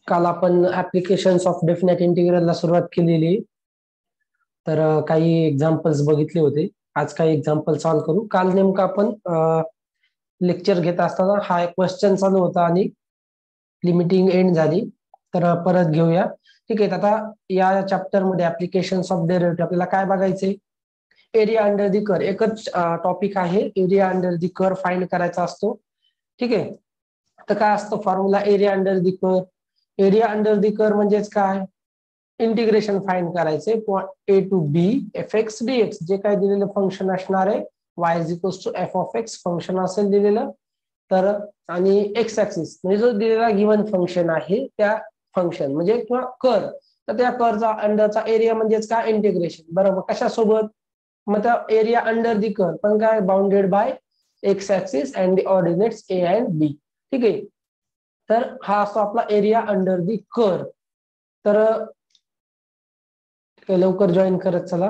काल आपण applications of definite इंटिग्रलला सुरुवात केलेली, तर काही एक्झाम्पल्स बघितले होते. आज काही एक्झाम्पल सॉल्व्ह करू. काल नेमकं आपण लेक्चर घेत असताना हा एक क्वेश्चन चालू होता आणि लिमिटिंग एंड झाली, तर परत घेऊया. ठीक आहे, आता या चॅप्टर मध्ये ऍप्लिकेशन्स ऑफ डेरिव्हेटिव्ह आपल्याला काय बघायचे? एरिया अंडर दी कर्व, एकच टॉपिक आहे. Area under the curve find करायचा असतो. ठीक आहे, तर काय असतं formula area under the curve? Area under the curve म्हणजेच काय? इंटिग्रेशन फाइंड करायचे a to b f x d x, जे काय दिलेलं फंक्शन असणार आहे y is equals to f of x function असेल दिलेलं, तर आणि एक्स ऍक्सिस म्हणजे जो दिलेला गिव्हन फंक्शन आहे त्या फंक्शन म्हणजे किंवा कर्व, तर त्या कर्वचा अंडरचा एरिया म्हणजेच काय? इंटिग्रेशन. बरोबर, कशासोबत? मग त्या एरिया अंडर दी कर्व पण काय? Bounded by x axis and the ordinates a and b. ठीक आहे, तर हा असतो आपला एरिया अंडर दी कर्व. तर लवकर जॉईन करत चला.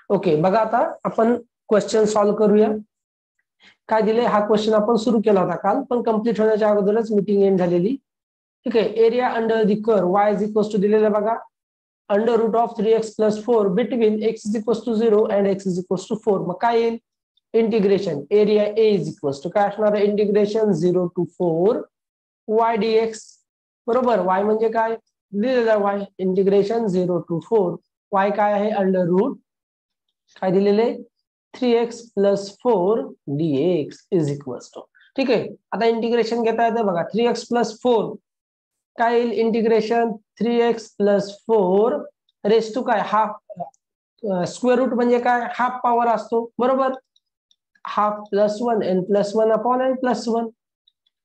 ओके, बघा आता आपण क्वेश्चन सॉल्व्ह करूया. काय दिले? हा क्वेश्चन आपण सुरू केला होता काल, पण कम्प्लीट होण्याच्या अगोदरच मीटिंग एंड झालेली. ठीक आहे, area under the curve y is equals to दिलेलं बघा, under root of 3x + 4 between x is equals to 0 and x is equals to 4. मग काय येईल? Integration area a is equals to काय असणार आहे? Integration 0 to 4 y dx. बरोबर, y म्हणजे काय दिलेलं? y इंटिग्रेशन 0 to 4 y काय आहे? अंडर रूट काय दिलेले? 3x + 4 dx is equals to. ठीक आहे, आता इंटिग्रेशन घेता येतं बघा. 3x + 4 काय येईल? इंटिग्रेशन 3x + 4 रेस टू काय? हाफ. स्क्वेअर रूट म्हणजे काय? हाफ पॉवर असतो. बरोबर, हाफ +1 n + 1 अपॉन n + 1.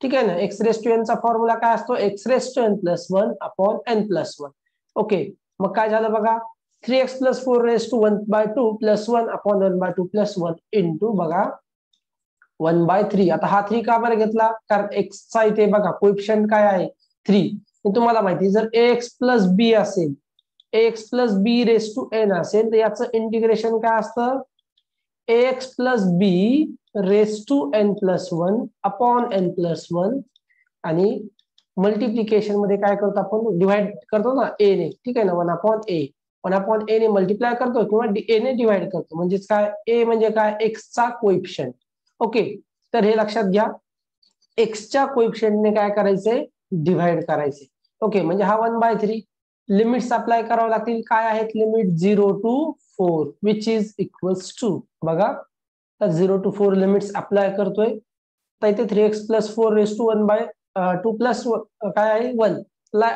ठीक आहे ना, एक्स रेस टू एन चा फॉर्म्युला काय असतो? X raise to n + 1 upon n + 1. Okay, मग काय झालं बघा? 3x + 4 raise to 1/2 + 1 upon 1/2 + 1 into बघा 1/3. आता हा 3 का बरं घेतला? कारण x चा इथे बघा कोएफिशियंट काय आहे? 3. तुम्हाला माहिती जर ax + b असेल, ax + b raise to n असेल, तर याचं इंटिग्रेशन काय असतं? ax + b raise to n + 1 upon n + 1 आणि मल्टिप्लिकेशन मध्ये काय करतो आपण? डिवाइड करतो ना a ने. ठीक आहे ना, 1/a ने मल्टिप्लाय करतो किंवा a ने डिवाइड करतो. म्हणजेच काय? a म्हणजे काय? x चा कोएफिशियंट. ओके, तर हे लक्षात घ्या, x च्या कोएफिशियंटने काय करायचंय? डिवाइड करायचे. ओके, म्हणजे हा 1/3. लिमिट्स अप्लाय करावं लागतील. काय आहेत limit? 0 to 4 which is equals to बघा, तर 0 to 4 लिमिट्स अप्लाय करतोय. तर इथे 3x + 4 रेस टू 1/2 प्लस काय आहे? 1 ला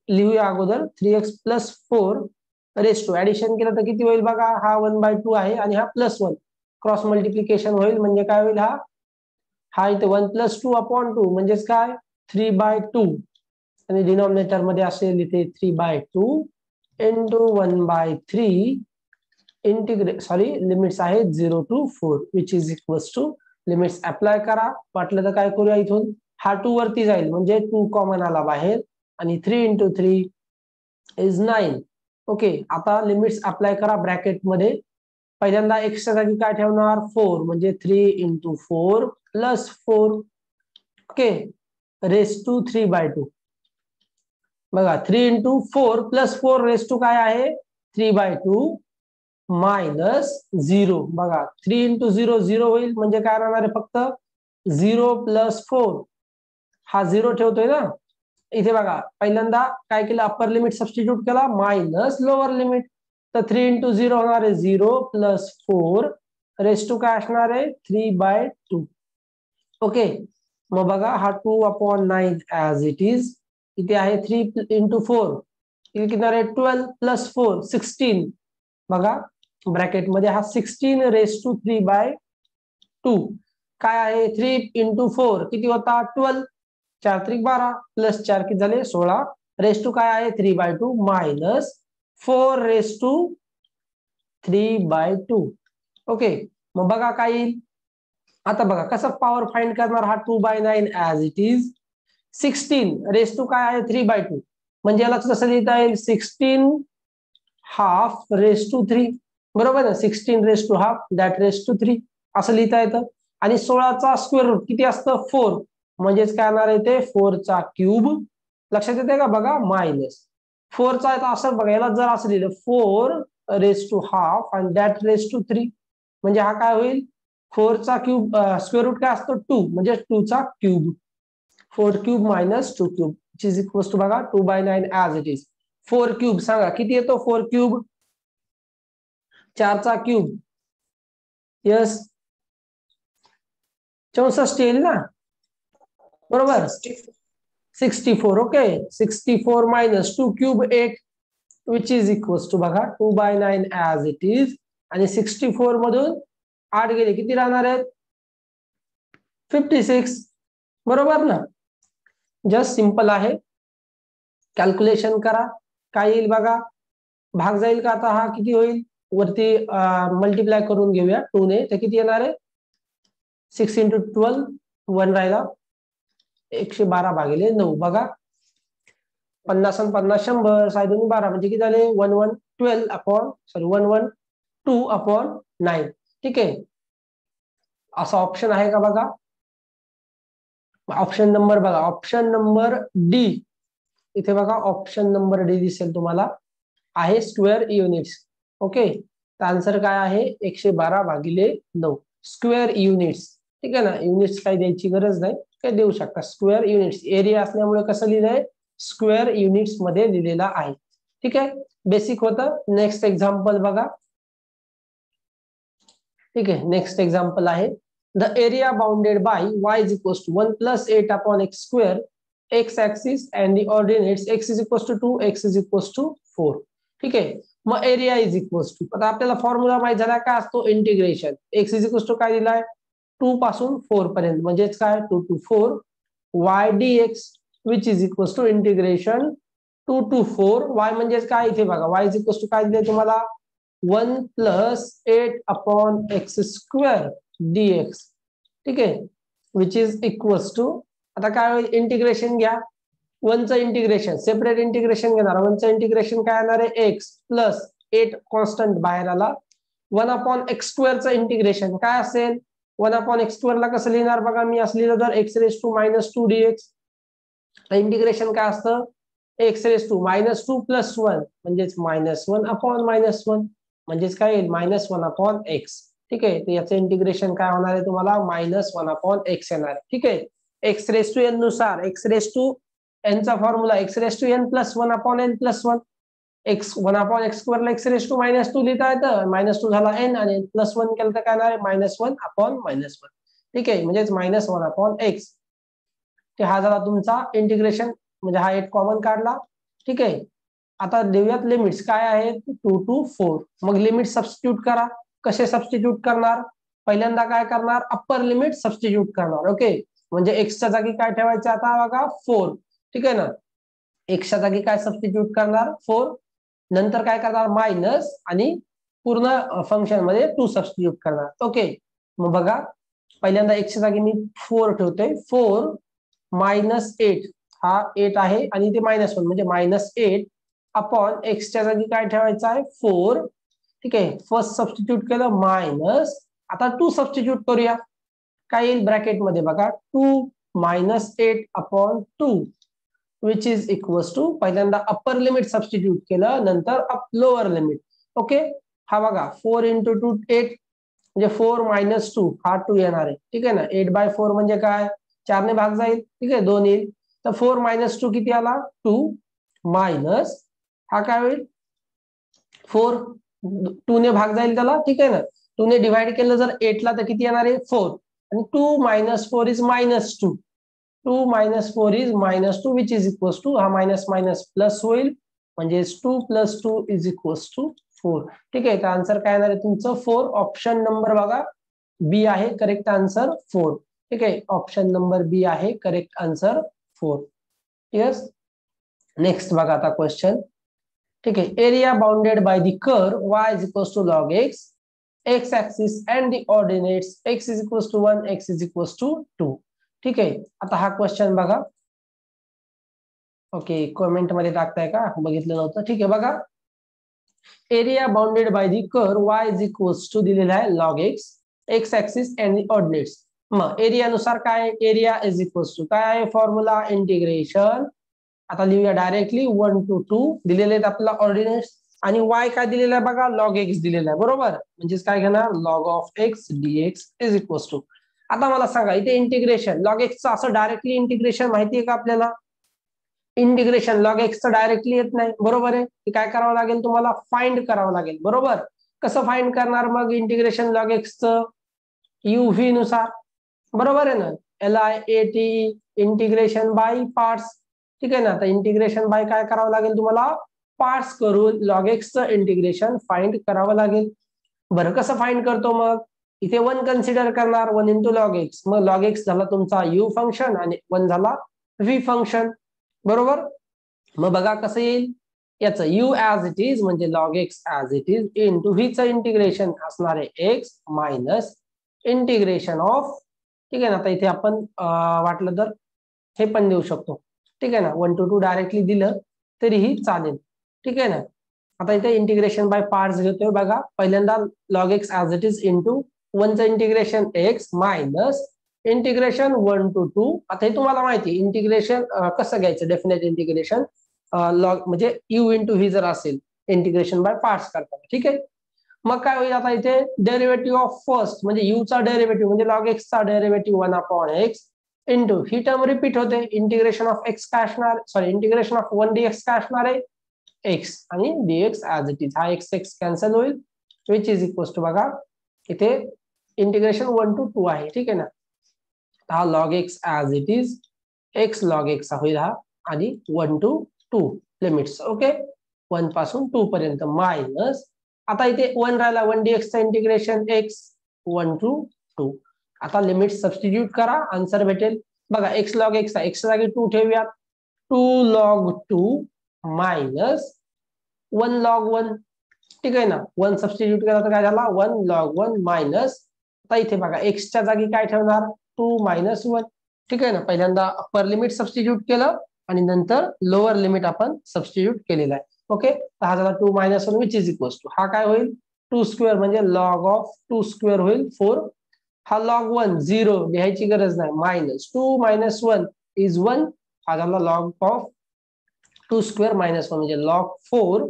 लिहूया अगोदर. 3x + 4 रेस टू ऍडिशन केलं तर किती होईल बघा? हा 1/2 आहे आणि हा +1 क्रॉस मल्टिप्लिकेशन होईल म्हणजे काय होईल? हा इथे 1 + 2 अपॉन 2 म्हणजेच काय? 3/2 आणि डिनॉमिनेटर मध्ये असेल इथे 3/2 इंटू 1/3 लिमिट्स आहेत 0 to 4 which is equals to. Limits apply करा. वाटलं तर काय करूया, इथून हा 2 वरती जाईल म्हणजे 2 कॉमन आला बाहेर आणि 3 × 3 इज 9. ओके, आता लिमिट्स अप्लाय करा ब्रॅकेट मध्ये. पहिल्यांदा x च्या जागी काय ठेवणार? 4 म्हणजे 3 × 4 + 4. ओके, रेस टू 3/2 बघा. 3 × 4 + 4 रेस टू काय आहे? 3/2 - 0 बघा. 3 × 0 0 होईल म्हणजे काय राहणार आहे? फक्त 0 + 4 हा 0 ठेवतोय ना इथे बघा. पहिल्यांदा काय केलं? अप्पर लिमिट सबस्टिट्यूट केला मायनस लोअर लिमिट. तर 3 × 0 होणार आहे 0 + 4 रेस टू काय असणार आहे? 3/2. ओके, मग बघा हा 2/9 ऍज इट इज. इथे आहे 3 × 4 इथे किती आहे? 12 + 4 16 बघा ब्रॅकेट मध्ये. हा 16 रेस टू 3/2 काय आहे? 3 × 4 किती होता? 12 4 × 12 + 4 किती झाले? 16 रेस टू काय आहे? 3/2 मायनस 4 रेस टू 3/2. ओके, मग बघा काय येईल? आता बघा कसं पॉवर फाइंड करणार? हा 2/9 as it is. 16 raise to काय आहे? 3/2 म्हणजे याला कसं लिहिता येईल? 16 हाफ रेस टू 3 बरोबर ना, 16 raise to half that raise to 3 असं लिहिता येतं. आणि 16चा स्क्वेअर रूट किती असतं 4 म्हणजेच काय येणार आहे ते 4चा क्यूब. लक्षात येते का बघा मायनस 4चा असं बघा याला जर असं लिहिलं 4 रेस टू हाफ आणि दॅट रेस टू 3 म्हणजे हा काय होईल 4चा क्यूब स्क्वेअर रूट काय असतो 2 म्हणजे 2चा cube 4 cube minus 2 cube which is equals to बघा 2/9 as it is. 4 क्यूब सांगा किती येतो 4 क्यूब 4चा क्यूब यस 64 येईल ना बरोबर 64 okay 64 minus 2 cube 8 which is equals to बघा 2/9 as it is. आणि 64 मधून 8 गेले किती राहणार आहेत 56 बरोबर ना. जस्ट सिंपल आहे कॅल्क्युलेशन करा काय येईल बघा भाग जाईल का आता हा किती होईल वरती मल्टिप्लाय करून घेऊया 2 ने तर किती येणार आहे 6 × 12 1 राहिला 112 भागिले 9 बघा 50 आणि 50 100 सायदोनी 12 म्हणजे किती झाले 1112 अपॉन सॉरी 112 अपॉन 9 ठीक आहे. असा ऑप्शन आहे का बघा ऑप्शन नंबर बघा ऑप्शन नंबर डी इथे बघा ऑप्शन नंबर डी दिसेल तुम्हाला आहे स्क्वेअर युनिट्स ओके. तर आन्सर काय आहे 112 भागिले 9 स्क्वेअर युनिट्स ठीक आहे ना. युनिट्स काही द्यायची गरज नाही काय देऊ शकता स्क्वेअर युनिट्स एरिया असल्यामुळे कसं लिहिलंय स्क्वेअर युनिट्स मध्ये लिहिलेला आहे ठीक आहे. बेसिक होतं. नेक्स्ट एक्झाम्पल बघा ठीक आहे. नेक्स्ट एक्झाम्पल आहे the area bounded bye y is equals to 1 plus 8 upon x square x axis and the ordinates x is equals to 2 x is equals to 4 ठीक आहे. मग एरिया इज इक्वल्स टू आता आपल्याला formula माहित झाला काय असतो integration x is equals to काय दिलाय 2 पासून 4 पर्यंत म्हणजेच काय 2 to 4 y dx which is equals to integration 2 to 4 y म्हणजेच काय इथे बघा y इज इक्वल्स टू काय दिले तुम्हाला 1 plus 8 upon x square dx ठीक आहे विच इज इक्वल्स टू आता काय होईल इंटिग्रेशन घ्या 1चं इंटिग्रेशन सेपरेट इंटिग्रेशन घेणार 1चं इंटिग्रेशन काय येणार आहे x प्लस 8 कॉन्स्टंट बाहेर आला 1 अपॉन x स्क्वेअरचं इंटिग्रेशन काय असेल 1 अपॉन x स्क्वेअरला कसं लिहिणार बघा मी असं लिहिलं तर x raise to -2 dx integration काय असतं x रेस टू -2 + 1 म्हणजेच -1 अपॉन -1 म्हणजेच काय येईल -1 अपॉन x ठीक आहे. तर याचं इंटिग्रेशन काय होणार आहे तुम्हाला -1 अपॉन x येणार आहे ठीक आहे. x रेस टू n नुसार x रेस टू n चा formula x raise to n + 1 upon n + 1 x 1 upon x स्क्वेअरला x रेस टू -2 लिहिता येतं -2 झाला n आणि +1 केलं तर काय येणार आहे -1 अपॉन -1 ठीक आहे म्हणजेच -1 अपॉन x. ते हा झाला तुमचा इंटिग्रेशन म्हणजे हा एक कॉमन काढला ठीक आहे. आता देऊयात लिमिट्स काय आहेत 2 to 4 मग लिमिट सबस्टिट्यूट करा. कसे सबस्टिट्यूट करणार पहिल्यांदा काय करणार अप्पर लिमिट सबस्टिट्यूट करणार ओके म्हणजे एक्सच्या जागी काय ठेवायचं आता बघा 4 ठीक आहे ना. एक्सच्या जागी काय सबस्टिट्यूट करणार 4 नंतर काय करणार मायनस आणि पूर्ण फंक्शन मध्ये 2 सबस्टिट्यूट करणार ओके. मग बघा पहिल्यांदा एक्सच्या जागी मी 4 ठेवतोय 4 -8 हा 8 आहे आणि ते -1 म्हणजे -8 अपॉन एक्सच्या जागी काय ठेवायचं आहे 4 ठीक आहे. फर्स्ट सबस्टिट्यूट केलं मायनस आता 2 सबस्टिट्यूट करूया काय येईल ब्रॅकेट मध्ये बघा 2 -8 upon 2 which is equals to पहिल्यांदा अप्पर लिमिट सबस्टिट्यूट केलं नंतर लोअर लिमिट ओके. हा बघा 4 × 2 8 म्हणजे 4 - 2 हा 2 येणार आहे ठीक आहे ना. 8/4 म्हणजे काय 4 ने भाग जाईल ठीक आहे 2 येईल तर 4 - 2 किती आला 2 मायनस हा काय होईल 4 2 ने भाग जाईल त्याला ठीक आहे ना 2 ने डिवाइड केलं जर 8 ला तर किती येणार आहे 4 आणि 2 - 4 is -2 2 - 4 is -2 which is equals to हा मायनस मायनस प्लस होईल म्हणजे 2 + 2 इज इक्वल्स टू 4 ठीक आहे. तर आन्सर काय येणार आहे तुमचं 4 ऑप्शन नंबर बघा बी आहे करेक्ट आन्सर 4 ठीक आहे. ऑप्शन नंबर बी आहे करेक्ट आन्सर 4 यस. नेक्स्ट बघा आता क्वेश्चन ठीक आहे. Area bounded by the curve y is equals to log x x axis and the ordinates x is equals to 1 x is equals to 2 ठीक आहे. आता हा question बघा ओके कमेंट मध्ये टाकताय का बघितलं नव्हतं ठीक आहे. बघा area bounded by the curve y is equals to दिलेला आहे log x, x axis and the ordinates. मग एरियानुसार काय, एरिया इज इक्वल्स टू काय आहे फॉर्म्युला, इंटिग्रेशन. आता लिहूया डायरेक्टली 1 to 2 दिलेले आहेत आपला ऑर्डिनेट्स, आणि y काय दिलेला आहे बघा, लॉग एक्स दिलेला आहे बरोबर. म्हणजेच काय घेणार, log of x dx is equals to. आता मला सांगा इथे इंटिग्रेशन लॉग एक्सचं असं डायरेक्टली इंटिग्रेशन माहिती आहे का आपल्याला. इंटिग्रेशन लॉग एक्सचं डायरेक्टली येत नाही बरोबर आहे. काय करावं लागेल तुम्हाला, फाइंड करावं लागेल बरोबर. कसं फाइंड करणार मग इंटिग्रेशन लॉग एक्सचं, UV नुसार बरोबर आहे ना, LIAT इंटिग्रेशन बाय पार्ट्स. ठीक आहे ना. आता इंटिग्रेशन बाय काय करावं लागेल तुम्हाला, पार्ट्स करून लॉग एक्सचं इंटिग्रेशन फाइंड करावं लागेल. बरं कसं फाइंड करतो मग, इथे 1 कन्सिडर करणार, 1 इंटू लॉग एक्स. मग लॉग एक्स झाला तुमचा U फंक्शन आणि 1 झाला V फंक्शन बरोबर. मग बघा कसं येईल, याचं U ऍज इट इज म्हणजे log x as it is into व्हीचं इंटिग्रेशन असणार आहे एक्स मायनस इंटिग्रेशन ऑफ. ठीक आहे ना. आता इथे आपण वाटलं तर हे पण देऊ शकतो. ठीक आहे ना, 1 to 2 डायरेक्टली दिलं तरीही चालेल. ठीक आहे ना. आता इथे इंटिग्रेशन बाय पार्ट्स घेतोय बघा. पहिल्यांदा log x as it is into 1चं integration x minus integration 1 to 2. आता हे तुम्हाला माहिती इंटिग्रेशन कसं घ्यायचं, डेफिनेट इंटिग्रेशन लॉग म्हणजे U इंटू व्ही जर असेल इंटिग्रेशन बाय पार्ट्स करताना. ठीक आहे. मग काय होईल आता इथे डेरिव्हेटिव्ह ऑफ फर्स्ट म्हणजे U चा डेरिव्हेटिव्ह म्हणजे लॉग एक्सचा डेरिव्हेटिव्ह 1 अपॉन एक्स इंटू ही टर्म रिपीट होते, इंटिग्रेशन ऑफ एक्स काय असणार, सॉरी इंटिग्रेशन ऑफ 1 dx काय असणार आहे एक्स, आणि dx ऍज इट इज. हा एक्स एक्स कॅन्सल होईल, विच इज इक्वल्स टू बघा इथे इंटिग्रेशन 1 to 2 आहे. ठीक आहे ना. हा log x as it is x log x होईल हा, आणि 1 to 2 लिमिट्स. ओके, 1 पासून 2 पर्यंत मायनस. आता इथे 1 राहिला, 1 dx चा इंटिग्रेशन एक्स 1 to 2. आता लिमिट सबस्टिट्यूट करा, आन्सर भेटेल बघा. एक्स लॉग एक्स एक्स जागी 2 ठेवूयात, 2 log 2 मायनस 1 log 1. ठीक आहे ना. 1 सबस्टिट्यूट केला तर काय झाला, 1 log 1 मायनस. आता इथे बघा एक्सच्या जागी काय ठेवणार, 2 minus 1. ठीक आहे ना. पहिल्यांदा अप्पर लिमिट सबस्टिट्यूट केलं आणि नंतर लोअर लिमिट आपण सबस्टिट्यूट केलेलं आहे. ओके, तर हा झाला 2 minus 1 which is equals to हा काय होईल 2 स्क्वेअर म्हणजे लॉग ऑफ 2 स्क्वेअर होईल 4. हा लॉग 1 0 लिहायची गरज नाही, मायनस 2 minus 1 इज 1. हा झाला लॉग ऑफ 2 स्क्वेअर मायनस 1 म्हणजे लॉग 4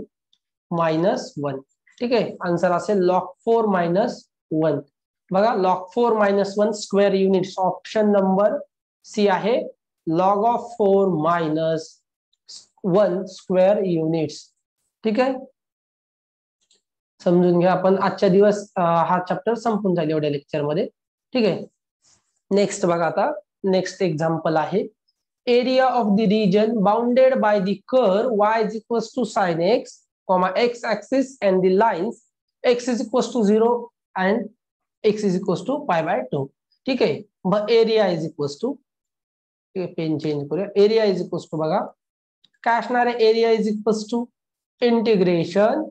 मायनस 1. ठीक आहे. आन्सर असेल लॉग 4 minus 1. बघा log 4 minus 1 square units, option number c आहे log of 4 minus 1 square units. ठीक आहे. समजून घ्या. आपण आजच्या दिवस हा चॅप्टर संपून जाईल एवढ्या लेक्चर मध्ये. ठीक आहे. नेक्स्ट बघा, आता नेक्स्ट एक्झाम्पल आहे area of the region bounded by the curve y is equals to sin x, x axis and the lines x is equals to 0 and x is equals to pi by 2. ठीक आहे. मग area is equals to, pen change करूया, area is equals to बघा काय असणार आहे, area is equals to integration.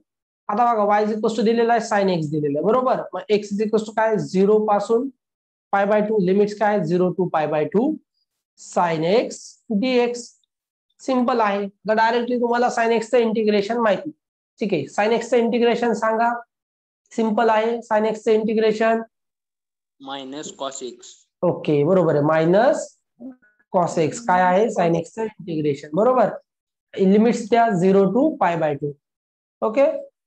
आता बघा y इज इक्वल्स टू दिलेला आहे, sin x दिलेलं आहे बरोबर. मग x इज इक्वल्स टू काय 0 पासून पाय बाय 2, लिमिट्स काय 0 to pi by 2 sin x dx. Simple आहे. तर डायरेक्टली तुम्हाला sin x चं इंटिग्रेशन माहिती. ठीक आहे. sin x चं इंटिग्रेशन सांगा. सिंपल आहे. sin x चं integration minus cos x. Okay बरोबर आहे, मायनस कॉस एक्स काय आहे sin x चं इंटिग्रेशन बरोबर. लिमिट्स त्या 0 to pi by 2. Okay,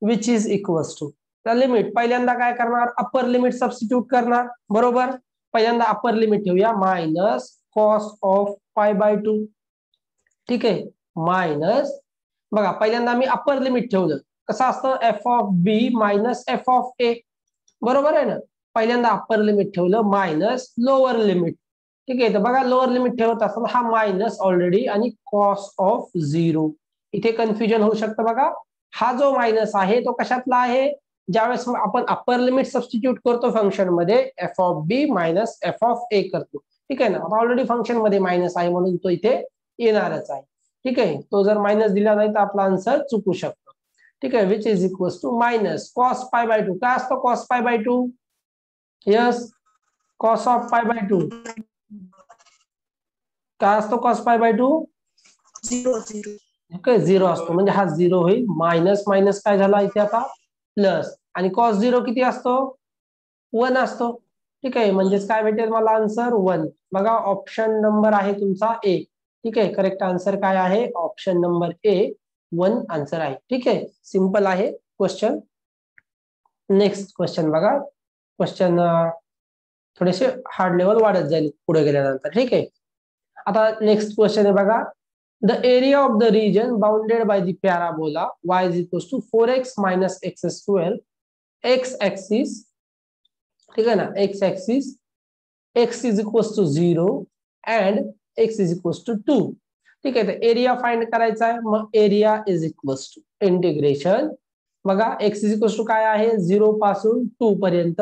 which is equals to the limit. पहिल्यांदा काय करणार, अप्पर लिमिट सबस्टिट्यूट करणार बरोबर. पहिल्यांदा अप्पर लिमिट ठेवूया minus cos of pi by 2. ठीक आहे. मायनस बघा पहिल्यांदा मी अप्पर लिमिट ठेवलं, कसं असतं f of b minus f of a बरोबर आहे ना. पहिल्यांदा अप्पर लिमिट ठेवलं मायनस लोअर लिमिट. ठीक आहे. तर बघा लोअर लिमिट ठेवत असताना हा मायनस ऑलरेडी आणि कॉस ऑफ 0. इथे कन्फ्युजन होऊ शकतं बघा. हा जो मायनस आहे तो कशातला आहे, ज्यावेळेस आपण अप्पर लिमिट सबस्टिट्यूट करतो फंक्शन मध्ये f of b minus f of a करतो. ठीक आहे ना. ऑलरेडी फंक्शन मध्ये मायनस आहे म्हणून तो इथे येणारच आहे. ठीक आहे. तो जर मायनस दिला नाही तर आपला आन्सर चुकू शकतो. ठीक आहे. Which is equals to minus cos pi by 2. काय असतो cos pi by 2, yes cos of pi by 2 काय असतो, कॉस पाय बाय 2 0 ओके, 0 असतो म्हणजे हा 0 होईल. मायनस मायनस काय झाला इथे आता प्लस, आणि कॉस 0 किती असतो 1 असतो. ठीक आहे, म्हणजेच काय भेटेल मला आन्सर 1. बघा ऑप्शन नंबर आहे तुमचा ए. ठीक आहे, करेक्ट आन्सर काय आहे ऑप्शन नंबर ए 1 आन्सर आहे. ठीक आहे, सिंपल आहे क्वेश्चन. नेक्स्ट क्वेश्चन बघा. क्वेश्चन थोडेसे हार्ड लेवल वाढत जाईल पुढे गेल्यानंतर. ठीक आहे, आता नेक्स्ट क्वेश्चन आहे बघा. The area of the region bounded by the parabola y is equals to 4x minus x square, x axis, ठीक है ना, x axis, x is equals to 0 and x is equals to 2. ठीक आहे, तर area find करायचा आहे. मग area is equals to integration. बघा x इज इक्वल्स टू काय आहे 0 पासून 2 पर्यंत.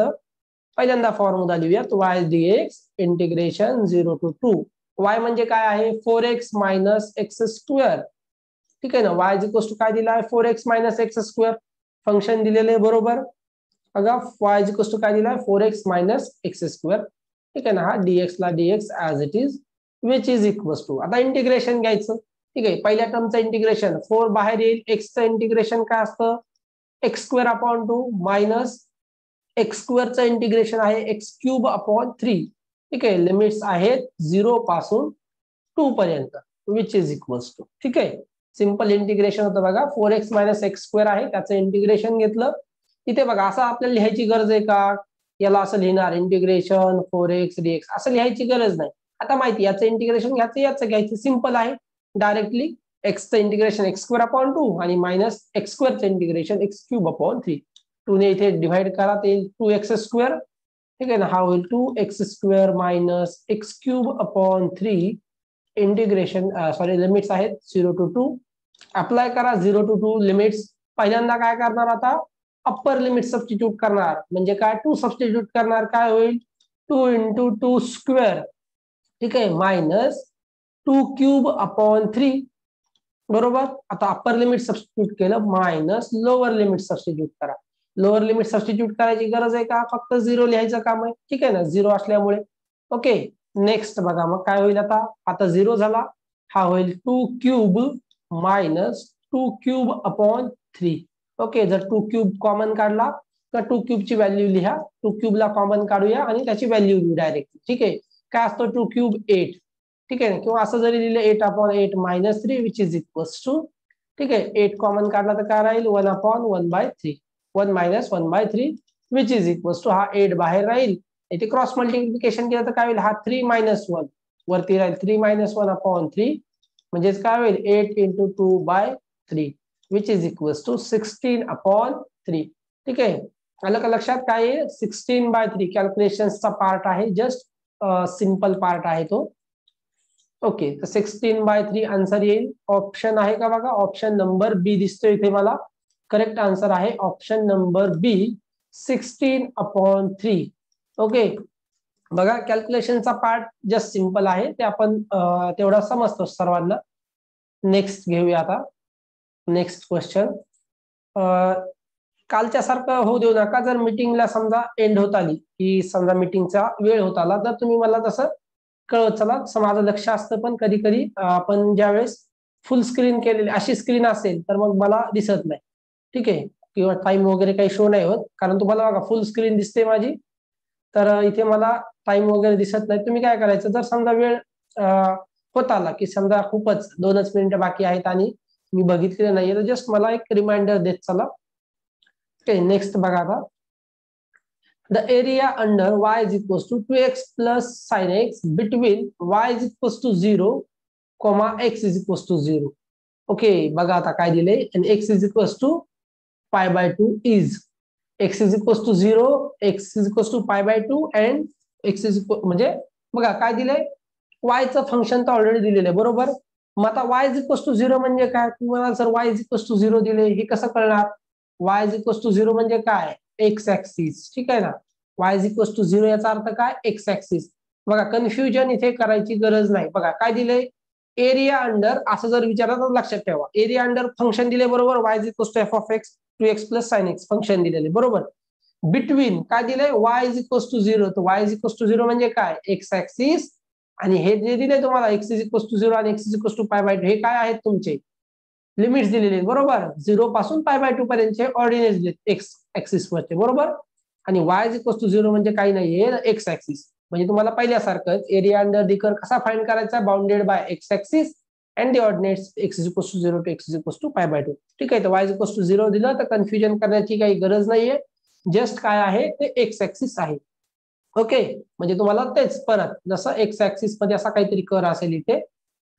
पहिल्यांदा फॉर्म्युला लिहूयात, y dx integration 0 to 2. y म्हणजे काय आहे 4x मायनस एक्स स्क्वेअर. ठीक आहे ना, y इज इक्वल्स टू काय दिला आहे 4x minus x square function दिलेले आहे बरोबर. बघा y इज इक्वल्स टू काय दिला आहे 4x मायनस एक्स स्क्वेअर. ठीक आहे ना, हा dx ला dx as it is which is equals to. आता इंटिग्रेशन घ्यायचं. ठीक आहे, पहिल्या टर्मचं इंटिग्रेशन 4 बाहेर येईल. एक्सचं इंटिग्रेशन काय असतं x square upon 2 minus x स्क्वेअरचं इंटिग्रेशन आहे एक्स क्यूब अपॉन 3. ठीक आहे, लिमिट्स आहेत 0 पासून 2 पर्यंत विच इज इक्वल्स टू. ठीक आहे, सिंपल इंटिग्रेशन होतं बघा. 4x मायनस एक्स स्क्वेअर आहे त्याचं इंटिग्रेशन घेतलं. इथे बघा असं आपल्याला लिहायची गरज आहे का, याला असं लिहिणार इंटिग्रेशन 4x dx असं लिहायची गरज नाही. आता माहिती याचं इंटिग्रेशन घ्यायचं याचं घ्यायचं, सिंपल आहे. डायरेक्टली एक्सचं इंटिग्रेशन एक्स स्क्वेअर अपॉन 2 आणि मायनस एक्स स्क्वेअरचं इंटिग्रेशन एक्स क्यूब अपॉन 3. 2 ने इथे डिवाइड करा, ते 2x स्क्वेअर. ठीक आहे ना, हा होईल 2x square minus x cube upon 3 integration sorry limits आहेत 0 to 2. अप्लाय करा 0 to 2 लिमिट्स. पहिल्यांदा काय करणार आता अप्पर लिमिट सबस्टिट्यूट करणार, म्हणजे काय 2 सबस्टिट्यूट करणार, काय होईल 2 into 2 स्क्वेअर. ठीक आहे, मायनस 2 क्यूब अपॉन 3 बरोबर. आता अप्पर लिमिट सबस्टिट्यूट केलं मायनस लोअर लिमिट सबस्टिट्यूट करा. लोअर लिमिट सबस्टिट्यूट करायची गरज आहे का, फक्त 0 लिहायचं काम आहे. ठीक आहे ना, 0 असल्यामुळे. ओके, नेक्स्ट बघा मग काय होईल आता. आता 0 झाला, हा होईल 2 cube minus 2 cube upon 3. Okay, जर 2 क्यूब कॉमन काढला तर 2 क्यूबची व्हॅल्यू लिहा. 2 क्यूबला कॉमन काढूया आणि त्याची व्हॅल्यू लिहू डायरेक्ट. ठीक आहे, काय असतो 2 क्यूब 8. ठीक आहे, किंवा असं जरी लिहिलं 8 upon 8 minus 3 which is equals to. ठीक आहे, 8 कॉमन काढला तर काय राहील 1 upon 1/3. 1 minus 1/3 which is equals to, हा 8 बाहेर राहील. इथे क्रॉस मल्टिप्लिकेशन केलं तर काय होईल, हा 3 मायनस 1 वरती राहील 3 मायनस 1 अपॉन 3, म्हणजेच काय होईल 8 into 2/3 which is equals to 16 upon 3. ठीक आहे, आलं का लक्षात. काय आहे 16/3 कॅल्क्युलेशनचा पार्ट आहे, जस्ट सिंपल पार्ट आहे तो. ओके, तर 16/3 आन्सर येईल. ऑप्शन आहे का बघा, ऑप्शन नंबर बी दिसतोय इथे मला. करेक्ट आन्सर आहे ऑप्शन नंबर बी 16/3. ओके, बघा कॅल्क्युलेशनचा पार्ट जस्ट सिंपल आहे, ते आपण तेवढा समजतो सर्वांना. नेक्स्ट घेऊया आता. Next question. कालच्या सारखं होऊ देऊ नका. जर मीटिंगला समजा एंड होत आली, की समजा मीटिंगचा वेळ होत आला, तर तुम्ही मला तसं कळवत चला. माझं लक्ष असतं, पण कधी कधी आपण ज्यावेळेस फुल स्क्रीन केलेली अशी स्क्रीन असेल तर मग मला दिसत नाही. ठीक आहे, किंवा टाइम वगैरे काही शो नाही होत, कारण तुम्हाला बघा फुल स्क्रीन दिसते माझी, तर इथे मला टाइम वगैरे दिसत नाही. तुम्ही काय करायचं, जर समजा वेळ होत आला, की समजा खूपच 2च मिनिटं बाकी आहेत आणि मी बघितलेलं नाहीये, तर जस्ट मला एक रिमाइंडर देत चला. ओके, नेक्स्ट बघा आता. The area under y is equals to 2x plus sin x between y is equals to 0, x is equals to 0. Okay, बघा आता काय दिले, and x is equals to pi/2 is x is equals to 0, x is equals to pi/2 and x is equal, म्हणजे बघा काय दिलंय y चं function तर ऑलरेडी दिलेलं आहे बरोबर. मग आता y is equals to 0 म्हणजे काय, तुम्हाला जर y is equals to 0 दिले, हे कसं कळणार. y is equals to 0 म्हणजे काय एक्स ऍक्सिस. ठीक आहे ना, y is equals to 0 याचा अर्थ काय एक्स ऍक्सिस. बघा कन्फ्युजन इथे करायची गरज नाही. बघा काय दिलंय एरिया अंडर, असं जर विचारलं तर लक्षात ठेवा, एरिया अंडर फंक्शन दिले बरोबर, y is equals to f(x) 2x plus sin x function दिलेले बरोबर. बिटवीन काय दिलंय y is equals to 0, तर y is equals to 0 म्हणजे काय एक्स ऍक्सिस, आणि हे जे दिले तुम्हाला x is equals to 0 आणि x is equals to pi/2 हे काय आहेत तुमचे लिमिट्स दिलेले आहेत बरोबर, 0 पासून π/2 पर्यंतचे ऑर्डिनेट्स दिलेत एक्स ऍक्सिस वरचे बरोबर. आणि y इज इक्वल टू 0 म्हणजे काही नाहीये एक्स ऍक्सिस. म्हणजे तुम्हाला पहिल्यासारखंच एरिया अंडर द कर्व कसा फाइंड करायचा, bounded by x axis and the ordinates x is equal to 0 to x is equal to π/2. ठीक आहे, तर y इज इक्वल टू 0 दिलं तर कन्फ्युजन करण्याची काही गरज नाहीये, जस्ट काय आहे ते एक्स ऍक्सिस आहे. ओके, म्हणजे तुम्हाला तेच परत जसं एक्स ऍक्सिस मध्ये असा काहीतरी कर्व असेल इथे,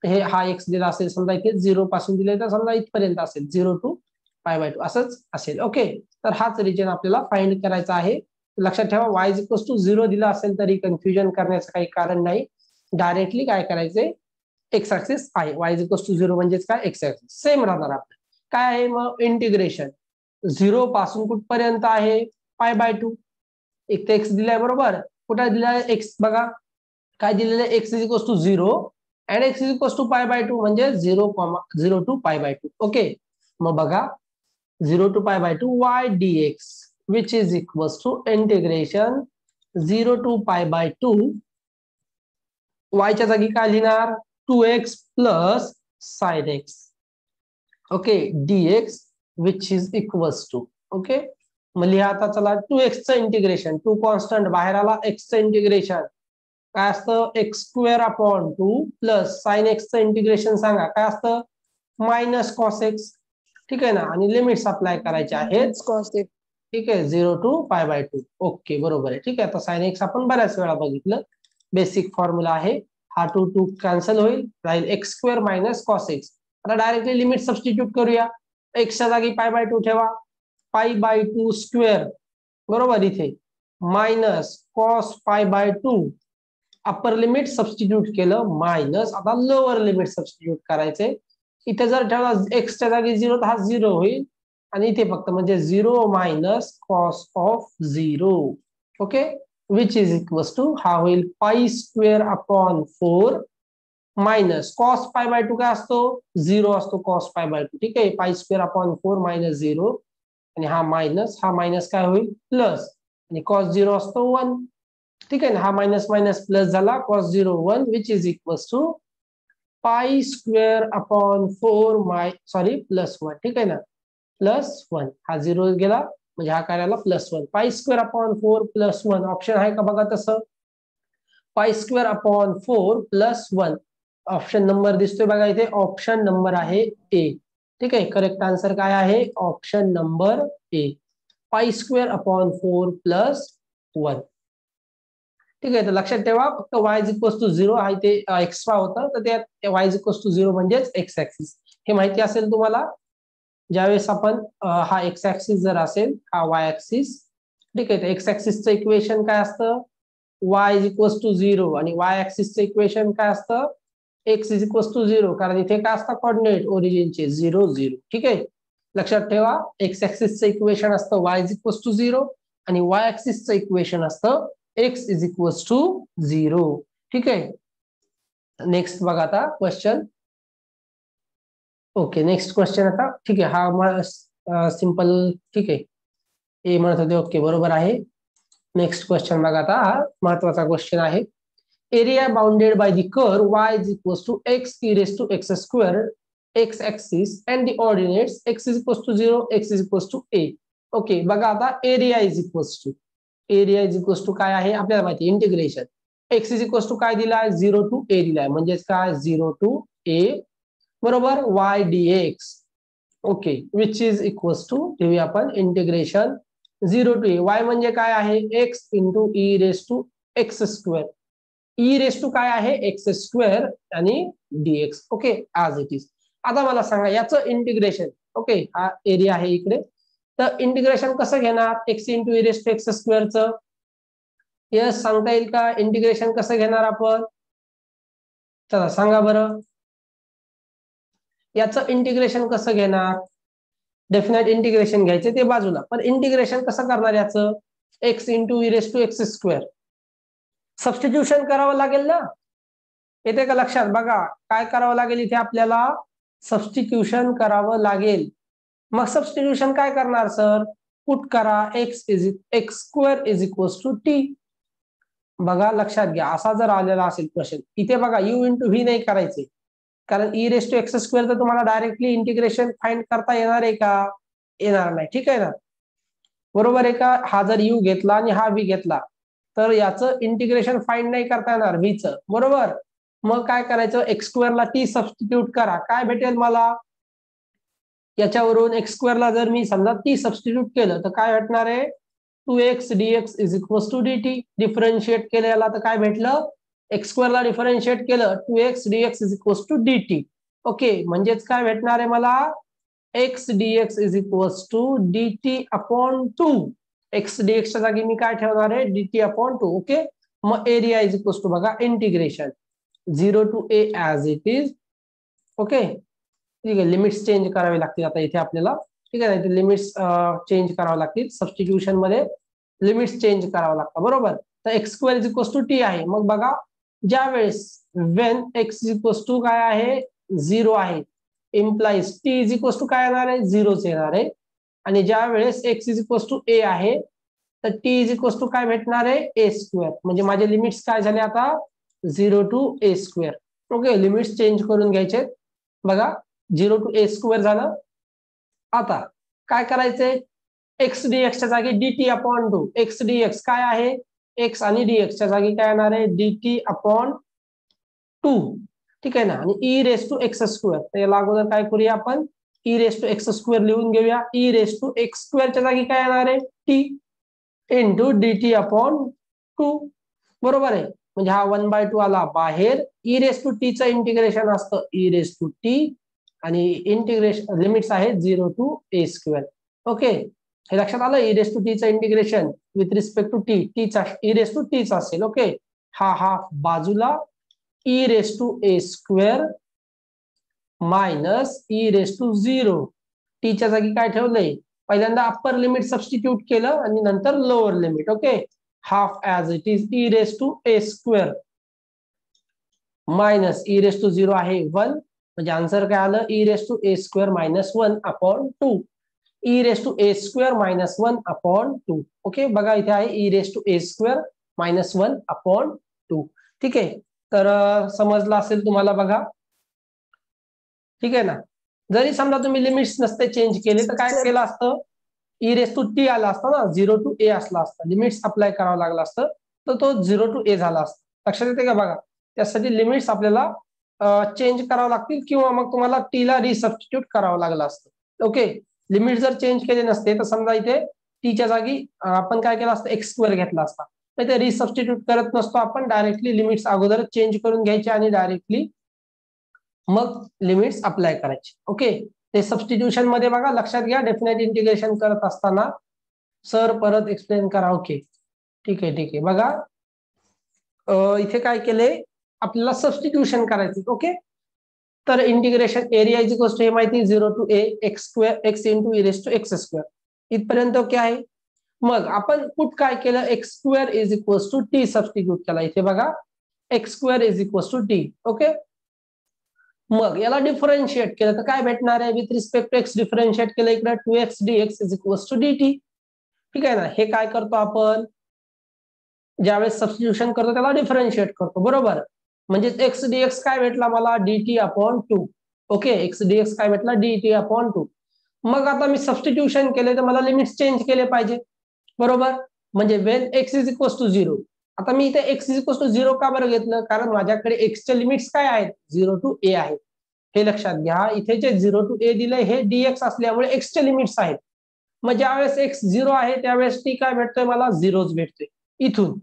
हे हा एक्स दिला असेल समजा इथे 0 पासून दिले तर समजा इथपर्यंत असेल 0 टू π/2 असंच असेल. ओके, तर हाच रिजन आपल्याला फाइंड करायचा आहे. लक्षात ठेवा y इज इक्वल टू 0 दिला असेल तरी कन्फ्युजन करण्याचं काही कारण नाही, डायरेक्टली काय करायचंय एक्स ऍक्सिस आहे, y इज इक्वल टू 0 म्हणजेच काय एक्स ऍक्सिस सेम राहणार आपलं. काय आहे मग इंटिग्रेशन 0 पासून कुठपर्यंत आहे π/2. एक तर एक्स दिलाय बरोबर, कुठे दिलाय एक्स बघा काय दिलेलं आहे, x is equal to 0 and x is equal to π/2 म्हणजे 0 टू π/2. ओके, मग बघा 0 to π/2 y dx which is equals to integration 0 to π/2 y च्या जागी काय लिहिणार 2x plus sin x. Okay, dx which is equals to okay, मग लिहा आता चला 2x चं इंटिग्रेशन, 2 कॉन्स्टंट बाहेर आला, x चं इंटिग्रेशन काय असतं x² प्लस साइन एक्स चं इंटिग्रेशन सांगा काय असतं मायनस कॉस एक्स. ठीक आहे ना, आणि लिमिट्स अप्लाय करायचे आहेत. ठीक आहे 0 टू π/2. ओके बरोबर आहे. ठीक आहे, आता साइन एक्स आपण बऱ्याच वेळा बघितलं, बेसिक फॉर्म्युला आहे हा. 2 कॅन्सल होईल, राहील x² मायनस कॉस एक्स. आता डायरेक्टली लिमिट सबस्टिट्यूट करूया, एक्सच्या जागी π/2 ठेवा, π/2² बरोबर, इथे minus cos π/2 upper limit substitute केलं मायनस, आता लोअर लिमिट सबस्टिट्यूट करायचे. इथे जर ठेवला एक्सच्या जागी 0 तर हा 0 होईल आणि इथे फक्त म्हणजे 0 minus cos of 0. Okay, which is equal to हा होईल π² मायनस कॉस π/2 काय असतो 0 असतो कॉस π/2. ठीक आहे, π² मायनस 0 आणि हा मायनस काय होईल प्लस, आणि कॉस 0 असतो 1. ठीक आहे ना, हा मायनस मायनस प्लस झाला, cos 0 1 which is equal two plus 1. ठीक आहे ना, प्लस 1 हा 0 गेला म्हणजे हा काय आला प्लस 1. π² प्लस 1 ऑप्शन आहे का बघा तसं, π² प्लस 1 ऑप्शन नंबर दिसतोय बघा इथे, ऑप्शन नंबर आहे ए. ठीक आहे, करेक्ट आन्सर काय आहे ऑप्शन नंबर ए, π² प्लस 1. ठीक आहे, तर लक्षात ठेवा फक्त y इज इक्वल टू 0 आहे ते एक्स्ट्रा होतं, तर ते y इज इक्वल टू 0 म्हणजेच एक्स ऍक्सिस हे माहिती असेल तुम्हाला. ज्यावेळेस आपण हा एक्स ऍक्सिस जर असेल हा वाय ऍक्सिस, ठीक आहे, तर एक्स ऍक्सिसचं इक्वेशन काय असतं y इज इक्वल टू 0 आणि वाय ऍक्सिसचं इक्वेशन काय असतं x इज इक्वल टू 0, कारण इथे काय असतं कोऑर्डिनेट ओरिजिनचे 0 0. ठीक आहे, लक्षात ठेवा एक्स ऍक्सिसचं इक्वेशन असतं y इज इक्वल टू 0 आणि वाय ऍक्सिसचं इक्वेशन असतं x इज इक्वल टू 0. ठीक आहे, नेक्स्ट बघा आता क्वेश्चन. ओके, नेक्स्ट क्वेश्चन आता. ठीक आहे, हा सिंपल. ठीक आहे, ए म्हणत होते ओके बरोबर आहे. नेक्स्ट क्वेश्चन बघा आता, हा महत्वाचा क्वेश्चन आहे. Area bounded by the curve y is equal to x e⁻⁴ x axis and the ordinates x is equal to 0 x is equal to a. Okay, बघा आता एरिया इज इक्वल टू काय आहे आपल्याला माहिती integration, x is equal to काय दिलाय 0 to a दिलाय, म्हणजेच काय 0 टू a बरोबर y dx. Okay, which is equal to ठेवूया आपण इंटिग्रेशन 0 टू a, y म्हणजे काय आहे x इंटू e⁻⁴ e⁻ काय आहे x² आणि dx. Okay, as it is. आता मला सांगा याचं इंटिग्रेशन. ओके, हा एरिया आहे इकडे, तर इंटिग्रेशन कसं घेणार x इंटू e⁻⁴ चं, यस सांगता येईल का इंटिग्रेशन कसं घेणार आपण, चला सांगा बरं. याचं इंटिग्रेशन कसं घेणार, डेफिनेट इंटिग्रेशन घ्यायचे ते बाजूला, पण इंटिग्रेशन कसं करणार याचं x इंटू e⁻⁴ सबस्टिट्यूशन करावं लागेल ना, येते का लक्षात. बघा काय करावं लागेल इथे आपल्याला सबस्टिट्यूशन करावं लागेल. मग सबस्टिट्यूशन काय करणार सर, पुट करा x² is equal to t. बघा लक्षात घ्या, असा जर आलेला असेल क्वेश्चन इथे बघा u इंटू व्ही नाही करायचे, कारण e raise to x square तर तुम्हाला डायरेक्टली इंटिग्रेशन फाइंड करता येणार आहे का? येणार नाही. ठीक आहे ना, बरोबर आहे का? हा जर यू घेतला आणि हा व्ही घेतला तर याचं इंटिग्रेशन फाइंड नाही करता येणार व्हीचं, बरोबर. मग काय करायचं, एक्स स्क्वेअरला टी सबस्टिट्यूट करा, काय भेटेल मला? याच्यावरून एक्स स्क्वेअरला जर मी समजा टी सबस्टिट्यूट केलं तर काय भेटणार आहे? 2x dx is equals to dt. Differentiate केलं याला तर काय भेटलं? एक्स स्क्वेअरला डिफरन्शिएट केलं 2x dx is equals to dt. Okay, म्हणजेच काय भेटणार आहे मला? x dx is equals to dt upon 2. X dx च्या जागी मी काय ठेवणार आहे? dt upon 2. ओके, मग एरिया इज इक्वल्स टू बघा integration 0 to a as it is. Okay, ठीक आहे, लिमिट्स चेंज करावी लागतील आता इथे आपल्याला. ठीक आहे, इथे लिमिट्स चेंज करावं लागतील. सबस्टिट्यूशन मध्ये लिमिट्स चेंज करावं लागतं, बरोबर. तर x square is equals to t आहे. मग बघा, ज्या वेळेस when x is equals to काय आहे? 0 आहे, implies t is equals to काय येणार आहे? 0च येणार आहे. आणि ज्या वेळेस x is equals to a आहे तर टी इज इक्वल्स टू काय भेटणार आहे? A square. म्हणजे माझे लिमिट्स काय झाले आता? 0 to a square. Okay, limits change करून घ्यायचे. बघा, 0 टू ए स्क्वेअर झालं. आता काय करायचंय? एक्स डीएक्स च्या जागी dt अपॉन 2. एक्स डीएक्स काय आहे? एक्स आणि dx च्या जागी काय येणार आहे? dt upon 2. ठीक आहे ना, आणि e raise to x square. तर याला अगोदर काय करूया आपण? E raise to x square लिहून घेऊया. ई रेस टू एक्स स्क्वेअरच्या जागी काय येणार आहे? T into dt upon 2. बरोबर आहे. म्हणजे हा 1/2 आला बाहेर. ई रेस टू टी चं इंटिग्रेशन असतं ई रेस टू टी आणि इंटिग्रेशन लिमिट्स आहेत 0 टू ए स्क्वेअर. ओके, हे लक्षात आलं? ई रेस टू टी चं integration with respect to t, टीचा ई रेस टू टीचा असेल. ओके, हा हाफ बाजूला e raise to a square minus e raise to 0. टीच्या जागी काय ठेवलंय? पहिल्यांदा अप्पर लिमिट सबस्टिट्यूट केलं आणि नंतर lower limit. Okay, half as it is e raise to a square minus e raise to 0 आहे 1. म्हणजे आन्सर काय आलं? E raise to a square minus 1 upon 2. E raise to a square minus 1 upon 2. Okay, बघा इथे आहे e raise to a square minus 1 upon 2. ठीक आहे, तर समजलं असेल तुम्हाला. बघा, ठीक आहे ना. जरी समजा तुम्ही लिमिट्स नसते चेंज केले तर काय केलं असतं? ई रेस टू टी आला असता ना, 0 टू ए असला असता. लिमिट्स अप्लाय करावं लागलं असतं तर तो 0 टू ए झाला असता. लक्षात येते का? बघा, त्यासाठी लिमिट्स आपल्याला चेंज करावं लागतील किंवा मग तुम्हाला टी ला रिसबस्टिट्यूट करावं लागलं असतं. ओके, लिमिट जर चेंज केले नसते तर समजा इथे टीच्या जागी आपण काय केलं असतं? एक्स स्क्वेअर घेतला असता. तर ते रिसबस्टिट्यूट करत नसतो आपण, डायरेक्टली लिमिट्स अगोदर चेंज करून घ्यायचे आणि डायरेक्टली मग लिमिट्स अप्लाय करायचे. ओके, ते सबस्टिट्यूशन मध्ये बघा, लक्षात घ्या, डेफिनेट इंटिग्रेशन करत असताना. सर परत एक्सप्लेन करा. ओके, ठीक आहे, ठीक आहे. बघा, इथे काय केलंय? आपल्याला सबस्टिट्यूशन करायचं. ओके, तर integration area is equals to हे माहिती 0 to a x square x into e raise to x square. इथपर्यंत ओके आहे. मग आपण पुट काय केलं? X square is equals to t substitute केला. इथे बघा, x square is equals to t. Okay, मग याला डिफरन्शिएट केलं तर काय भेटणार आहे? With respect to x differentiate केलं इकडे 2x dx is equals to dt. ठीक आहे ना. हे काय करतो आपण? ज्यावेळेस सबस्टिट्यूशन करतो त्याला डिफरन्शिएट करतो, बरोबर. म्हणजे एक्स डीएक्स काय भेटला मला? dt upon 2. Okay, x dx काय भेटला? dt upon 2. मग आता मी सबस्टिट्यूशन केले तर मला लिमिट्स चेंज केले पाहिजे, बरोबर. म्हणजे when x is equals to 0. आता मी इथे एक्स इज इक्वल्स टू 0 का बरं घेतलं? कारण माझ्याकडे एक्सचे लिमिट्स काय आहेत? 0 टू ए आहेत. हे लक्षात घ्या. इथे जे 0 टू ए दिले हे dx असल्यामुळे एक्सचे लिमिट्स आहेत. मग ज्यावेळेस एक्स 0 आहे त्यावेळेस टी काय भेटतोय मला? 0च भेटतोय इथून,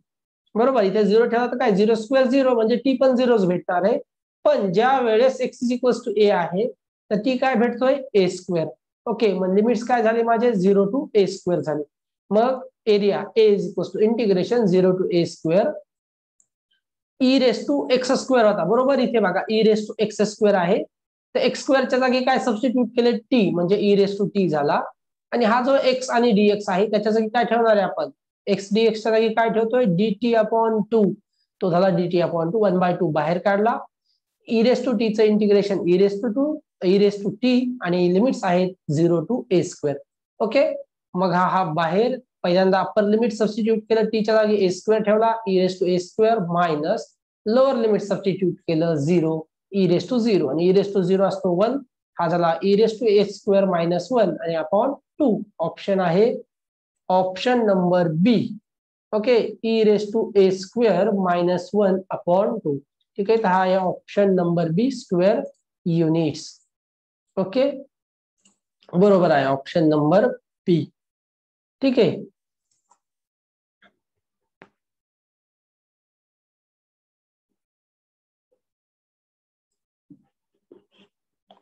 बरोबर. इथे 0 ठेवला तर काय? 0 स्क्वेअर 0 म्हणजे टी पण 0च भेटणार आहे. पण ज्या वेळेस x is equals to a आहे तर टी काय भेटतोय? A square. ओके, मग लिमिट्स काय झाले माझे? 0 टू ए स्क्वेअर झाले. मग area a is equals to integration 0 to a square e raise to x square होता, बरोबर. इथे बघा, e raise to x square आहे. तर एक्स स्क्वेअरच्या जागी काय सबस्टिट्यूट केले? टी, म्हणजे ई रेस टू टी झाला. आणि हा जो एक्स आणि डीएक्स आहे त्याच्या जागी काय ठेवणार आहे आपण? एक्स डीएक्सच्या जागी काय ठेवतोय? dt upon 2. तो झाला dt अपॉन 2. 1/2 बाहेर काढला. ई रेस टू टीचं integration e raise to 2 e raise to t आणि लिमिट्स आहेत 0 टू ए स्क्वेअर. ओके, मग हा बाहेर. पहिल्यांदा अप्पर लिमिट सबस्टिट्यूट केलं, टीच्या जागी ए स्क्वेअर ठेवला, e raise to a square minus lower limit substitute केलं 0. ई रेस टू 0 आणि ई रेस टू 0 असतो 1 हा झाला e raise to a square minus 1 आणि अपॉन 2 ऑप्शन आहे option number B okay e raise to a square minus 1 upon 2 ठीक आहे तर हा आहे option number B square units okay बरोबर आहे ऑप्शन नंबर बी ठीक आहे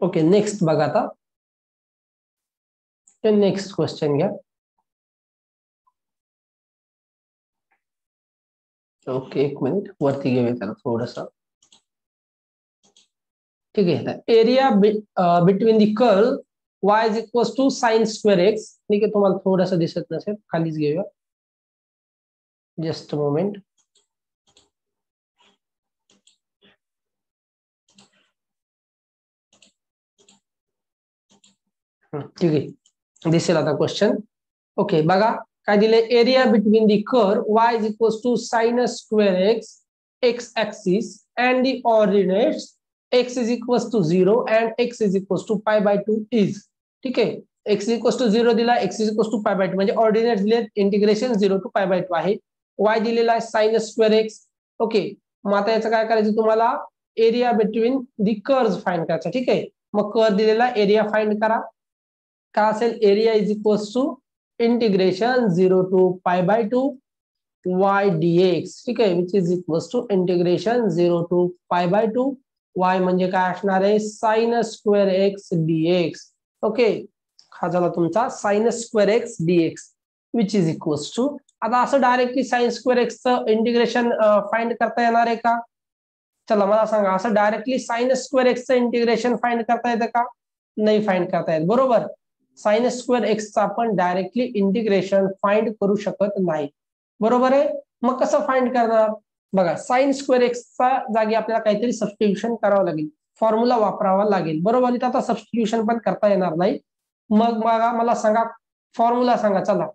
ओके नेक्स्ट बघा आता नेक्स्ट क्वेश्चन घ्या ओके एक मिनिट वरती घेऊया त्याला थोडस ठीक आहे area between the curve y is equal to sine square x ठीक आहे तुम्हाला थोडस दिसत नसेल खालीच घेऊया जस्ट मोमेंट ठीक आहे दिसेल आता क्वेश्चन ओके बघा काय दिले area between the curve y is equal to sine square x x axis and the ordinates x is equals to 0 and x is equals to pi by 2 is ठीक आहे x is equals to 0 दिला x is equals to pi by 2 म्हणजे ordinates दिले integration 0 to pi by 2 आहे y दिलेला आहे sin square x okay मग आता याचं काय करायचं तुम्हाला area between the curves find करायचा ठीक आहे मग कर्व दिलेला एरिया फाइंड करा काय असेल area is equals to integration 0 to pi by 2 y dx ठीक आहे which is equals to integration 0 to pi by 2 y म्हणजे काय असणार आहे sine square x dx okay हा झाला तुमचा sine square x dx which is equals to आता असं डायरेक्टली साइन स्क्वेअर एक्सचं इंटिग्रेशन फाइंड करता येणार आहे का चला मला सांगा असं डायरेक्टली साइन स्क्वेअर एक्सचं इंटिग्रेशन फाइंड करता येतं का नाही फाइंड करता येत बरोबर साइन स्क्वेअर एक्सचं आपण डायरेक्टली इंटिग्रेशन फाइंड करू शकत नाही बरोबर आहे मग कसं फाइंड करणार बघा साइन स्क्वेअर एक्सचा जागी आपल्याला काहीतरी सबस्टिट्यूशन करावं लागेल फॉर्म्युला वापरावा लागेल बरोबर इथं आता सबस्टिट्यूशन पण करता येणार नाही मग बघा मला सांगा फॉर्म्युला सांगा चला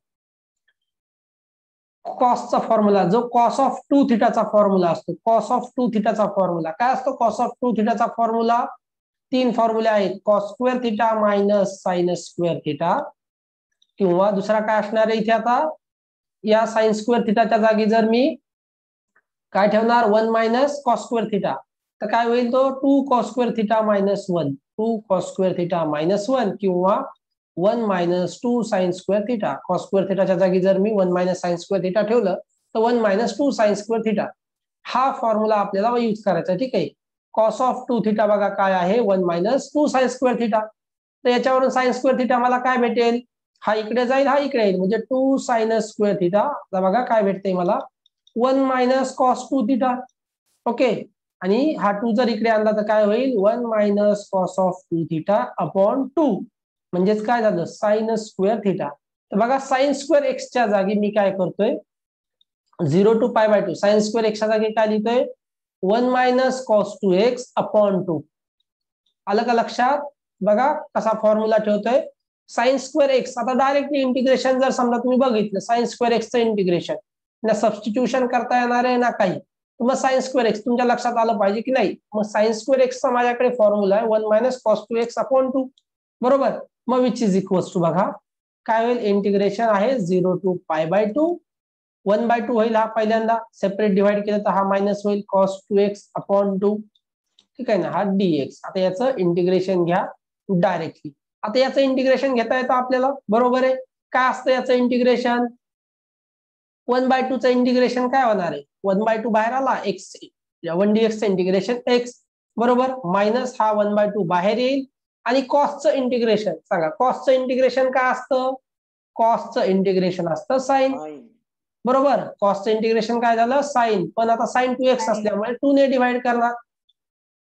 कॉसचा फॉर्म्युला जो कॉस ऑफ 2 थिटाचा फॉर्म्युला असतो कॉस ऑफ 2 थिटाचा फॉर्म्युला काय असतो कॉस ऑफ 2 थिटाचा फॉर्म्युला 3 फॉर्म्युले आहेत cos square theta minus sine square theta किंवा दुसरा काय असणार आहे इथे आता या साइन स्क्वेअर थिटाच्या जागी जर मी काय ठेवणार 1 मायनस कॉस स्क्वेअर थिटा तर काय होईल तो 2 cos square theta minus 1 2 cos square theta minus 1 किंवा 1 minus 2 sine square theta cos square थिटाच्या जागी जर मी 1 मायनस साइन स्क्वेअर थिटा ठेवलं तर 1 मायनस 2 साइन स्क्वेअर थिटा हा फॉर्म्युला आपल्याला यूज करायचा ठीक आहे कॉस ऑफ 2 थिटा बघा काय आहे 1 मायनस 2 साइन स्क्वेअर थिटा तर याच्यावरून साइन स्क्वेअर थिटा मला काय भेटेल हा इकडे जाईल हा इकडे येईल म्हणजे 2 साइन स्क्वेअर थिटा बघा काय भेटते मला 1 मायनस कॉस 2 थिटा ओके आणि हा 2 जर इकडे आणला तर काय होईल 1 minus cos of 2 theta upon 2 म्हणजेच काय झालं साइन स्क्वेअर थिटा तर बघा साइन स्क्वेअर एक्सच्या जागी मी काय करतोय 0 to pi by 2 sine square एक्सच्या जागी काय लिहितोय 1 मायनस कॉस 2x अपॉन 2 आलं का लक्षात बघा कसा फॉर्म्युला ठेवतोय साइन स्क्वेअर एक्स आता डायरेक्टली इंटिग्रेशन जर समजा तुम्ही बघितलं साइन स्क्वेअर एक्सचं इंटिग्रेशन ना सबस्टिट्यूशन करता येणार आहे ना काही मग साइन स्क्वेअर एक्स तुमच्या लक्षात आलं पाहिजे की नाही मग साइन स्क्वेअर एक्सचा माझ्याकडे फॉर्म्युला आहे 1 मायनस कॉस 2x अपॉन 2 बरोबर मग विच इज इक्वल्स टू बघा काय होईल इंटिग्रेशन आहे 0 to pi by 2 1 by 2 होईल हा पहिल्यांदा सेपरेट डिवाइड केलं तर हा मायनस होईल कॉस 2x अपॉन 2 ठीक आहे ना हा dx आता याचं इंटिग्रेशन घ्या डायरेक्टली आता याचं इंटिग्रेशन घेता येतं आपल्याला बरोबर आहे काय असतं याचं इंटिग्रेशन 1 by 2 चं इंटिग्रेशन काय होणार आहे 1 by 2 बाहेर आला x 1 dx चं इंटिग्रेशन x बरोबर मायनस हा 1 by 2 बाहेर येईल आणि कॉसचं इंटिग्रेशन सांगा कॉसचं इंटिग्रेशन काय असतं कॉसचं इंटिग्रेशन असतं साइन बरोबर कॉसचं इंटिग्रेशन काय झालं साइन पण आता साइन 2x असल्यामुळे 2 ने डिवाइड करणार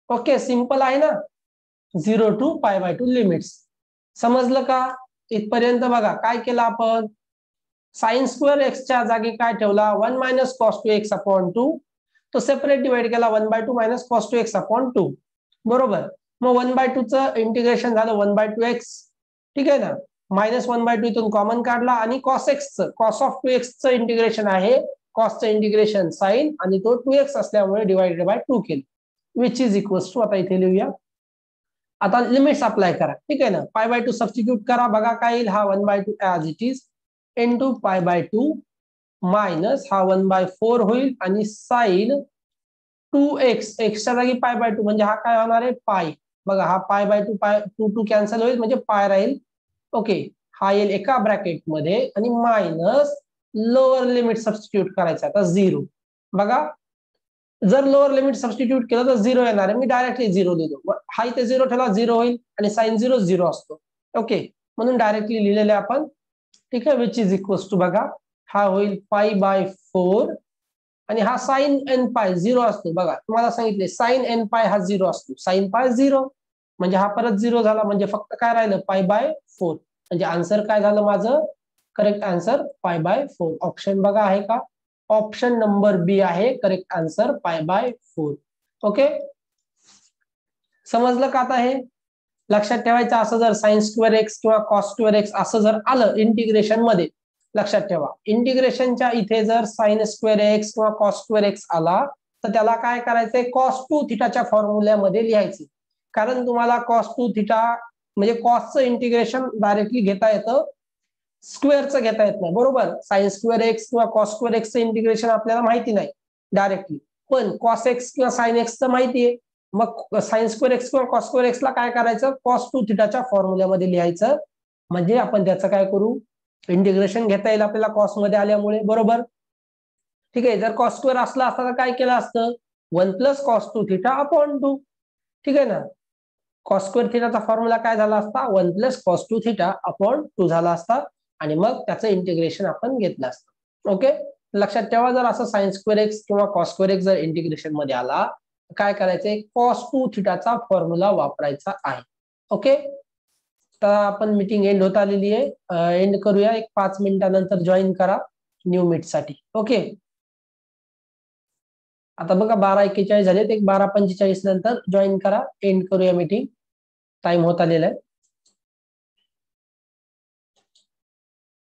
ओके सिंपल आहे ना 0 to pi by 2 लिमिट्स समजलं का इथपर्यंत बघा काय केलं आपण साइन स्क्वेअर एक्सच्या जागी काय ठेवला 1 मायनस कॉस 2x अपॉन 2 तो सेपरेट डिवाइड केला 1 by 2 minus cos 2x upon 2 बरोबर मग 1 by 2 चं इंटिग्रेशन झालं 1 by 2x ठीक आहे ना मायनस 1 by 2 इथून कॉमन काढला आणि कॉस एक्सचं कॉस ऑफ 2x चं इंटिग्रेशन आहे कॉसचं इंटिग्रेशन साइन आणि तो 2x असल्यामुळे डिवाइडेड बाय 2 केलं विच इज इक्वल्स टू, आता इथे लिहूया, आता लिमिट्स अप्लाय करा, ठीक आहे ना. π/2 सबस्टिट्यूट करा, बघा काय येईल, हा 1/2 as it is into π/2 minus हा 1/4 होईल आणि साइन 2x, एक्सच्या जागी π/2 म्हणजे हा काय होणार आहे पाय. बघा हा π/2 2 कॅन्सल होईल म्हणजे पाय राहील. ओके, हा येईल एका ब्रॅकेट मध्ये आणि मायनस लोअर लिमिट सबस्टिट्यूट करायचं आता 0. बघा जर लोअर लिमिट सबस्टिट्यूट केलं तर 0 येणार आहे, मी डायरेक्टली 0 लिहिलो. हा इथे 0 ठेवला 0 होईल आणि साइन 0 0 असतो. ओके, म्हणून डायरेक्टली लिहिलेले आपण, ठीक आहे. विच इज इक्वल्स टू, बघा हा होईल π/4 आणि हा साइन एन पाय 0 असतो. बघा तुम्हाला सांगितले साइन एन पाय हा 0 असतो, साइन पाय 0 म्हणजे हा परत 0 झाला, म्हणजे फक्त काय राहिलं π/4. म्हणजे आन्सर काय झालं माझं, करेक्ट आन्सर π/4. ऑप्शन बघा आहे का, ऑप्शन नंबर बी आहे करेक्ट आन्सर π/4. ओके, समजलं का आता हे. लक्षात ठेवायचं, असं जर साइन स्क्वेअर एक्स किंवा कॉस स्क्वेअर एक्स असं जर आलं इंटिग्रेशन मध्ये, लक्षात ठेवा इंटिग्रेशनच्या इथे जर साइन स्क्वेअर एक्स किंवा कॉस स्क्वेअर एक्स आला तर त्याला काय करायचंय, cos 2 थिटाच्या फॉर्म्युल्यामध्ये लिहायचे. कारण तुम्हाला cos 2 थिटा म्हणजे कॉसचं इंटिग्रेशन डायरेक्टली घेता येतं, स्क्वेअरचं घेता येत नाही, बरोबर. साइन स्क्वेअर एक्स किंवा कॉस स्क्वेअर एक्सचं इंटिग्रेशन आपल्याला माहिती नाही डायरेक्टली, पण कॉस एक्स किंवा साइन एक्सचं माहिती आहे. मग साइन स्क्वेअर एक्स किंवा कॉस स्क्वेअर एक्सला काय करायचं, cos 2 थिटाच्या फॉर्म्युल्यामध्ये लिहायचं, म्हणजे आपण त्याचं काय करू, इंटिग्रेशन घेता येईल आपल्याला कॉस मध्ये आल्यामुळे, बरोबर. ठीक आहे, जर कॉस स्क्वेअर असला असता तर काय केलं असतं, 1 + cos 2 थिटा अपॉन 2, ठीक आहे ना. कॉस स्क्वेअर थिटाचा फॉर्म्युला काय झाला असता, 1 + cos 2 थिटा अपॉन 2 झाला असता आणि मग त्याचं इंटिग्रेशन आपण घेतलं असतं. ओके, लक्षात ठेवा, जर असं साइन स्क्वेअर एक्स किंवा कॉस स्क्वेअर एक्स जर इंटिग्रेशन मध्ये आला काय करायचंय, cos 2 थिटाचा फॉर्म्युला वापरायचा आहे. ओके, तर आपण मीटिंग एंड होत आलेली आहे, एंड करूया. एक 5 मिनिटानंतर जॉईन करा न्यू मीट साठी. ओके, आता बघा 12:41 झालेत, एक 12:45 नंतर जॉईन करा, एंड करूया मीटिंग, टाइम होत आलेला आहे.